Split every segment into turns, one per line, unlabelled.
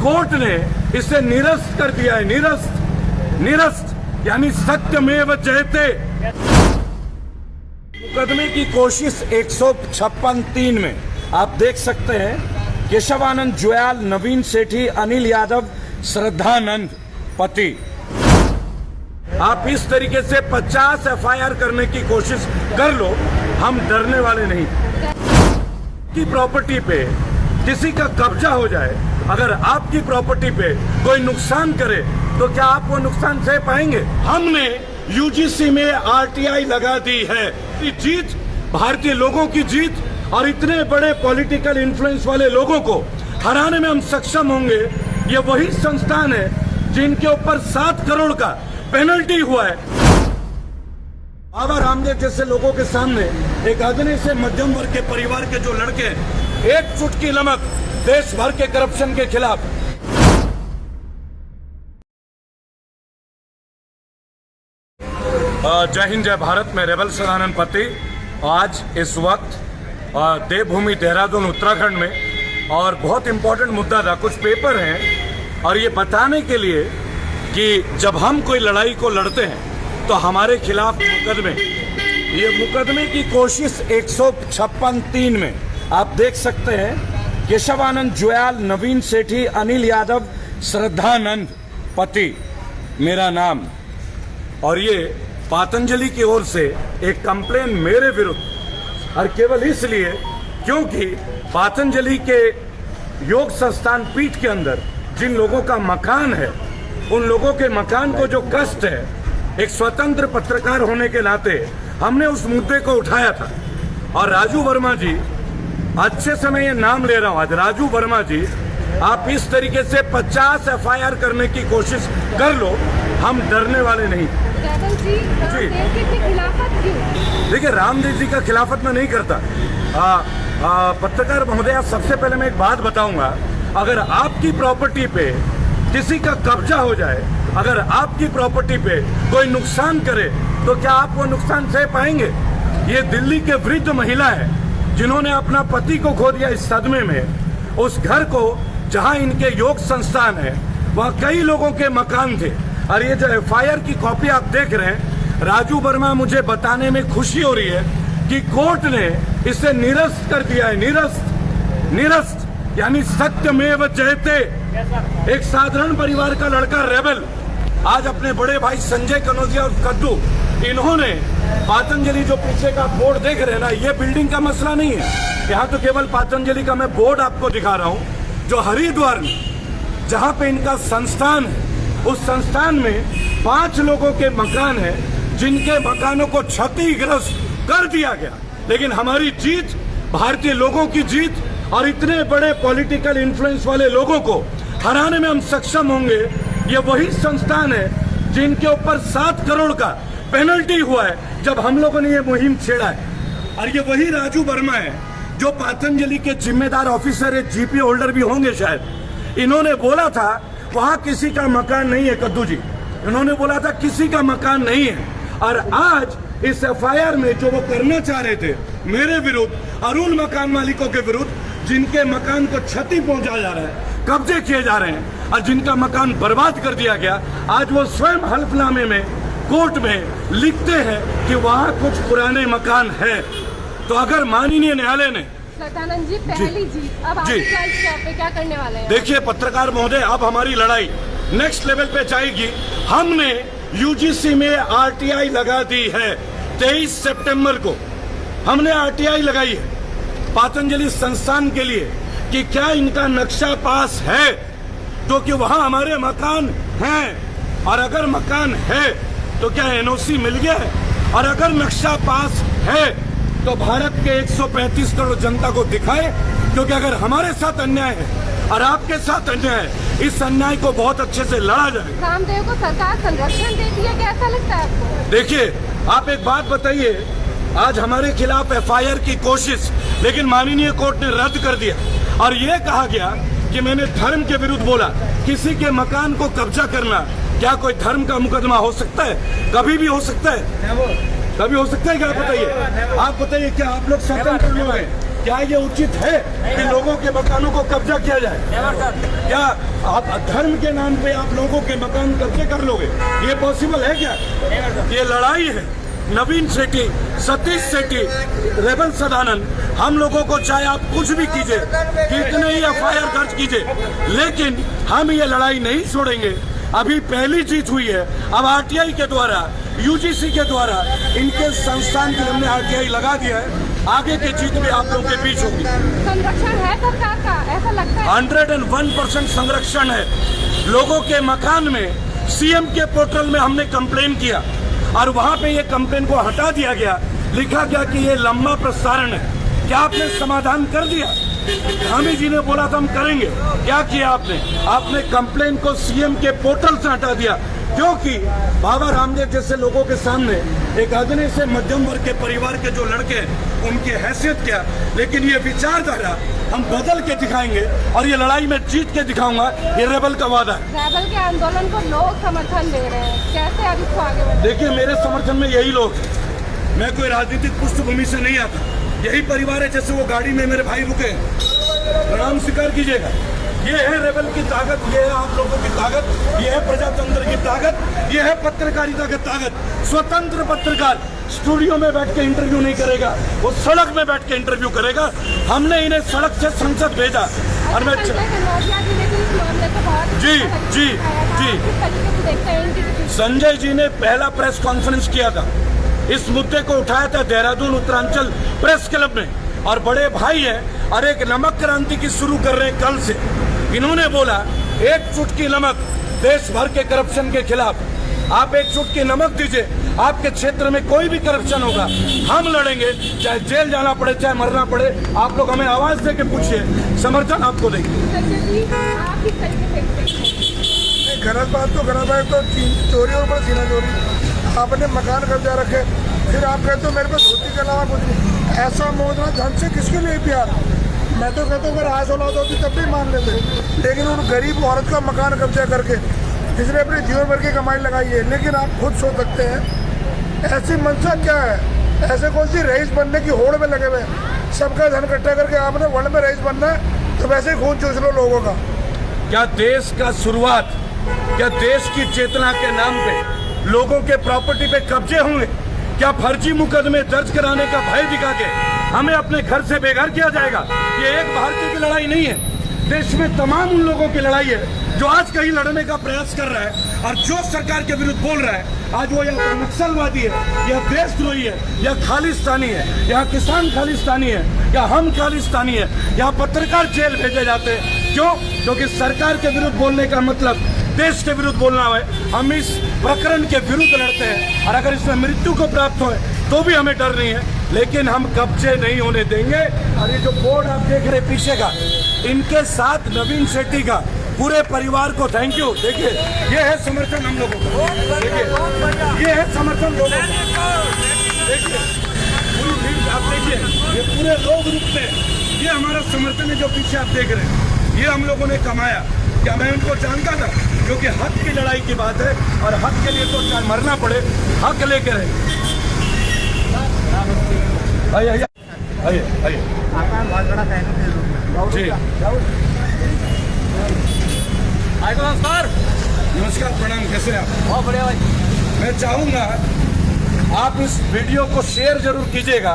Court ने इसे निरस्त कर दिया है। निरस्त यानी सत्यमेव जयते। मुकदमे की कोशिश 156(3) में आप देख सकते हैं, केशवानंद जुयाल, नवीन सेठी, अनिल यादव, श्रद्धानंद पति। आप इस तरीके से 50 एफआईआर करने की कोशिश कर लो, हम डरने वाले नहीं। की प्रॉपर्टी पे किसी का कब्जा हो जाए, अगर आपकी प्रॉपर्टी पे कोई नुकसान करे तो क्या आप वो नुकसान सह पाएंगे? हमने यूजीसी में आरटीआई लगा दी है। जीत भारतीय लोगों की जीत, और इतने बड़े पॉलिटिकल इन्फ्लुएंस वाले लोगों को हराने में हम सक्षम होंगे। ये वही संस्थान है जिनके ऊपर 7 करोड़ का पेनल्टी हुआ है। बाबा रामदेव जैसे लोगों के सामने एक अगने से मध्यम वर्ग के परिवार के जो लड़के एक चुटकी नमक देश भर के करप्शन के खिलाफ। जय हिंद, जय भारत। मैं रेबल सदानंद पति आज इस वक्त देवभूमि देहरादून उत्तराखंड में, और बहुत इंपॉर्टेंट मुद्दा था। कुछ पेपर हैं और ये बताने के लिए कि जब हम कोई लड़ाई को लड़ते हैं तो हमारे खिलाफ मुकदमे, ये मुकदमे की कोशिश 156(3) में आप देख सकते हैं, केशवानंद जुयाल, नवीन सेठी, अनिल यादव, श्रद्धानंद पति मेरा नाम, और ये पतंजलि की ओर से एक कंप्लेन मेरे विरुद्ध, और केवल इसलिए क्योंकि पतंजलि के योग संस्थान पीठ के अंदर जिन लोगों का मकान है, उन लोगों के मकान को जो कष्ट है, एक स्वतंत्र पत्रकार होने के नाते हमने उस मुद्दे को उठाया था। और राजू वर्मा जी, अच्छे से मैं ये नाम ले रहा हूं आज, राजू वर्मा जी, आप इस तरीके से 50 एफआईआर करने की कोशिश कर लो, हम डरने वाले नहीं। देखिए, रामदेव जी का खिलाफत मैं नहीं करता। पत्रकार महोदय, सबसे पहले मैं एक बात बताऊंगा, अगर आपकी प्रॉपर्टी पे किसी का कब्जा हो जाए, अगर आपकी प्रॉपर्टी पे कोई नुकसान करे तो क्या आप वो नुकसान सह पाएंगे? ये दिल्ली के वृद्ध महिला है जिन्होंने अपना पति को खो दिया इस सदमे में। उस घर को जहां इनके योग संस्थान है, वहां कई लोगों के मकान थे। और ये जो एफआईआर की कॉपी आप देख रहे हैं, राजू वर्मा, मुझे बताने में खुशी हो रही है कि कोर्ट ने इसे निरस्त कर दिया है। निरस्त यानी सत्यमेव जयते। एक साधारण परिवार का लड़का रेबल आज अपने बड़े भाई संजय कनौजिया और कद्दू, इन्होंने पतंजलि जो पीछे का बोर्ड देख रहे हैं ना, ये बिल्डिंग का मसला नहीं है। यहाँ तो केवल पतंजलि का मैं बोर्ड आपको दिखा रहा हूँ, जो हरिद्वार में जहाँ पे इनका संस्थान है, उस संस्थान में 5 लोगों के मकान है जिनके मकानों को क्षतिग्रस्त कर दिया गया। लेकिन हमारी जीत, भारतीय लोगों की जीत, और इतने बड़े पॉलिटिकल इन्फ्लुएंस वाले लोगों को हराने में हम सक्षम होंगे। ये वही संस्थान है जिनके ऊपर 7 करोड़ का पेनल्टी हुआ है जब हम लोगों ने ये मुहिम छेड़ा है। और ये वही राजू वर्मा है जो पतंजलि के जिम्मेदार ऑफिसर है, जीपी होल्डर भी होंगे शायद। इन्होंने बोला था वहां किसी का मकान नहीं है। कद्दू जी, इन्होंने बोला था किसी का मकान नहीं है। और आज इस एफआईआर में जो वो करना चाह रहे थे मेरे विरुद्ध और उन मकान मालिकों के विरुद्ध जिनके मकान को क्षति पहुंचाया जा रहा है, कब्जे किए जा रहे हैं और जिनका मकान बर्बाद कर दिया गया, आज वो स्वयं हल्फनामे में कोर्ट में लिखते हैं कि वहां कुछ पुराने मकान है। तो अगर माननीय न्यायालय ने
सदानंद जी पहली जीत, अब आगे क्या करने वाले हैं?
देखिए पत्रकार महोदय, अब हमारी लड़ाई नेक्स्ट लेवल पे जाएगी। हमने यूजीसी में आरटीआई लगा दी है। 23 सितंबर को हमने आरटीआई लगाई है पतंजलि संस्थान के लिए कि क्या इनका नक्शा पास है, तो कि वहां हमारे मकान हैं, और अगर मकान है तो क्या एनओसी मिल गया है, और अगर नक्शा पास है तो भारत के 135 करोड़ जनता को दिखाए। क्योंकि अगर हमारे साथ अन्याय है और आपके साथ अन्याय है, इस अन्याय को बहुत अच्छे से लड़ा जाए।
रामदेव को सरकार संरक्षण देती है, कैसा लगता है आपको?
देखिए, आप एक बात बताइए, आज हमारे खिलाफ एफआईआर की कोशिश, लेकिन माननीय कोर्ट ने रद्द कर दिया और ये कहा गया कि मैंने धर्म के विरुद्ध बोला। किसी के मकान को कब्जा करना क्या कोई धर्म का मुकदमा हो सकता है? कभी भी हो सकता है, कभी हो सकता है क्या? आप बताइए, क्या आप लोग स्वतंत्र लोग हैं? क्या ये उचित है कि लोगों के मकानों को कब्जा किया जाए? क्या आप धर्म के नाम पे आप लोगों के मकान कब्जे कर लोगे? ये पॉसिबल है क्या? ये लड़ाई है। नवीन सेठी, सतीश सेठी, रेबल सदानंद, हम लोगों को चाहे आप कुछ भी कीजिए, कितने ही एफआईआर दर्ज कीजिए, लेकिन हम ये लड़ाई नहीं छोड़ेंगे। अभी पहली जीत हुई है, अब आरटीआई के द्वारा, यूजीसी के द्वारा इनके संस्थान के हमने आरटीआई लगा दिया है। आगे की जीत भी आप लोगों के बीच होगी।
संरक्षण है सरकार का, ऐसा लगता है?
101% संरक्षण है। लोगों के मकान में सीएम के पोर्टल में हमने कंप्लेन किया और वहां पे ये कंप्लेन को हटा दिया गया, लिखा गया कि ये लंबा प्रसारण है। क्या आपने समाधान कर दिया? धामी जी ने बोला था हम करेंगे, क्या किया आपने? आपने कंप्लेन को सीएम के पोर्टल से हटा दिया, क्योंकि बाबा रामदेव जैसे लोगों के सामने एक आदमी से मध्यम वर्ग के परिवार के जो लड़के हैं उनकी हैसियत क्या, लेकिन ये विचारधारा हम बदल के दिखाएंगे और ये लड़ाई में जीत के दिखाऊंगा। ये रेबल का वादा है।
रेबल के आंदोलन को लोग समर्थन दे रहे हैं, कैसे अब इसको आगे बढ़ाएं?
देखिए, मेरे समर्थन में यही लोग हैं। मैं कोई राजनीतिक पृष्ठभूमि से नहीं आता। यही परिवार है, जैसे वो गाड़ी में मेरे भाई रुके, प्रणाम स्वीकार कीजिएगा। ये है रेबल की ताकत, ये है आप लोगों की ताकत, ये है प्रजातंत्र की ताकत, ये है पत्रकारिता की ताकत। स्वतंत्र पत्रकार स्टूडियो में बैठ के इंटरव्यू नहीं करेगा, वो सड़क में बैठ के इंटरव्यू करेगा। हमने इन्हें सड़क से संसद भेजा और मैं संजय जी ने पहला प्रेस कॉन्फ्रेंस किया था, इस मुद्दे को उठाया था देहरादून उत्तरांचल प्रेस क्लब में, और बड़े भाई हैं और एक नमक क्रांति की शुरू कर रहे हैं कल से। इन्होंने बोला एक चुटकी नमक देश भर के करप्शन के खिलाफ, आप एक चुटकी नमक दीजिए, आपके क्षेत्र में कोई भी करप्शन होगा हम लड़ेंगे, चाहे जेल जाना पड़े चाहे मरना पड़े। आप लोग हमें आवाज दे के पूछिए, समर्थन आपको देंगे।
गलत बात तो गलत है, तो चोरी और ऊपर सीना चोरी। आपने मकान कब्जा रखे, फिर आप कहते हो मेरे पे धोती के अलावा कुछ नहीं। ऐसा मोदना धन से किसके लिए प्यार? मैं तो कहता हूँ अगर आज औलाद होती तब भी मान लेते, लेकिन उन गरीब औरत का मकान कब्जा करके जिसने अपने जीवन भर की कमाई लगाई है। लेकिन आप खुद सोच सकते हैं ऐसी मंशा क्या है? ऐसे कौन सी रईस बनने की होड़ में लगे हुए, सबका धन इकट्ठा करके आपने वर्ल्ड में रईस बनना है, तो वैसे ही खून चूस लो लोगों का।
क्या देश का शुरुआत, क्या देश की चेतना के नाम पे लोगों के प्रॉपर्टी पे कब्जे होंगे? क्या फर्जी मुकदमे दर्ज कराने का भय दिखा के हमें अपने घर से बेघर किया जाएगा? ये एक भारतीय की लड़ाई नहीं है, देश में तमाम उन लोगों की लड़ाई है जो आज कहीं लड़ने का प्रयास कर रहा है और जो सरकार के विरुद्ध बोल रहा है। आज वो या नक्सलवादी है, या देशद्रोही है, या खालिस्तानी है, या किसान खालिस्तानी है, या हम खालिस्तानी है, या पत्रकार जेल भेजे जाते हैं। क्यों? क्योंकि सरकार के विरुद्ध बोलने का मतलब देश के विरुद्ध बोलना है। हम इस प्रकरण के विरुद्ध लड़ते हैं और अगर इसमें मृत्यु को प्राप्त हो तो भी हमें डर नहीं है, लेकिन हम कब्जे नहीं होने देंगे। और ये जो बोर्ड आप देख रहे पीछे का, इनके साथ नवीन सेठी का पूरे परिवार को थैंक यू। देखिए, ये है समर्थन हम लोगों का, देखिए ये है समर्थन लोगों का। देखिए पूरी भीड़ आप देखिए, ये पूरे लोग रुकते हैं, ये हमारा समर्थन है जो पीछे आप देख रहे हैं। ये हम लोगों ने कमाया, क्या मैं उनको जानता था? क्योंकि हक की लड़ाई की बात है और हक के लिए तो चाहे मरना पड़े, हक लेके रहे। आइए आइए आइए आइए,
बहुत बड़ा
जी
नमस्कार।
नमस्कार, प्रणाम, कैसे हैं आप?
बहुत बढ़िया भाई।
मैं चाहूँगा आप इस वीडियो को शेयर जरूर कीजिएगा,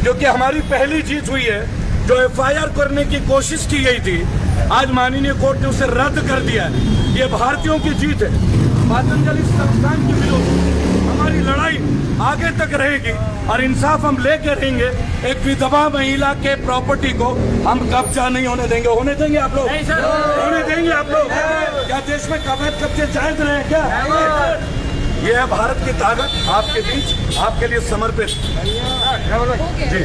क्योंकि हमारी पहली जीत हुई है। जो एफआईआर करने की कोशिश की गई थी, आज माननीय कोर्ट ने उसे रद्द कर दिया है। ये भारतीयों की जीत है। पतंजलि संस्थान के विरुद्ध हमारी लड़ाई आगे तक रहेगी और इंसाफ हम लेके रहेंगे। एक विधवा महिला के प्रॉपर्टी को हम कब्जा नहीं होने देंगे। होने देंगे आप लोग?
नहीं सर।
होने देंगे आप लोग? क्या देश में अवैध कब्जे जायज रहे हैं क्या? ये है भारत की ताकत आपके बीच, आपके लिए समर्पित। जी।